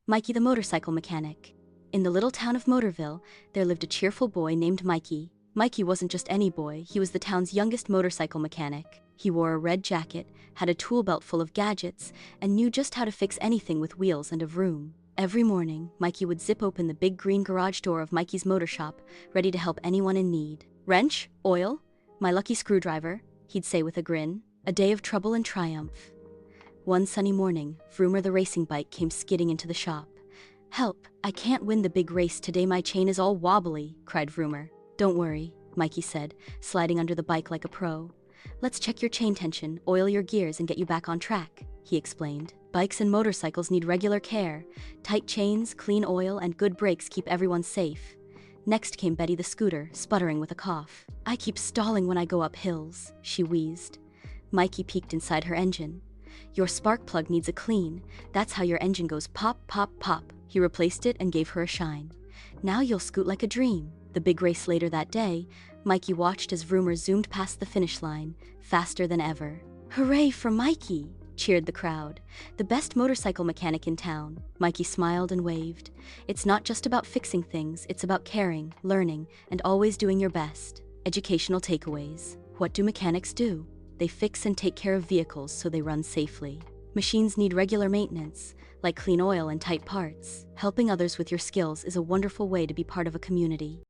Mikey the motorcycle mechanic. In the little town of Motorville, there lived a cheerful boy named Mikey. Mikey wasn't just any boy, he was the town's youngest motorcycle mechanic. He wore a red jacket, had a tool belt full of gadgets, and knew just how to fix anything with wheels and a vroom. Every morning, Mikey would zip open the big green garage door of Mikey's motor shop, ready to help anyone in need. "Wrench? Oil? My lucky screwdriver," he'd say with a grin. A day of trouble and triumph. One sunny morning, Vroomer the racing bike came skidding into the shop. "Help, I can't win the big race today, my chain is all wobbly," cried Vroomer. "Don't worry," Mikey said, sliding under the bike like a pro. "Let's check your chain tension, oil your gears, and get you back on track," he explained. Bikes and motorcycles need regular care. Tight chains, clean oil, and good brakes keep everyone safe. Next came Betty the scooter, sputtering with a cough. "I keep stalling when I go up hills," she wheezed. Mikey peeked inside her engine. "Your spark plug needs a clean. That's how your engine goes pop, pop, pop." He replaced it and gave her a shine. "Now you'll scoot like a dream." The big race later that day, Mikey watched as Vroomer zoomed past the finish line, faster than ever. "Hooray for Mikey!" cheered the crowd. "The best motorcycle mechanic in town." Mikey smiled and waved. "It's not just about fixing things, it's about caring, learning, and always doing your best." Educational takeaways. What do mechanics do? They fix and take care of vehicles so they run safely. Machines need regular maintenance, like clean oil and tight parts. Helping others with your skills is a wonderful way to be part of a community.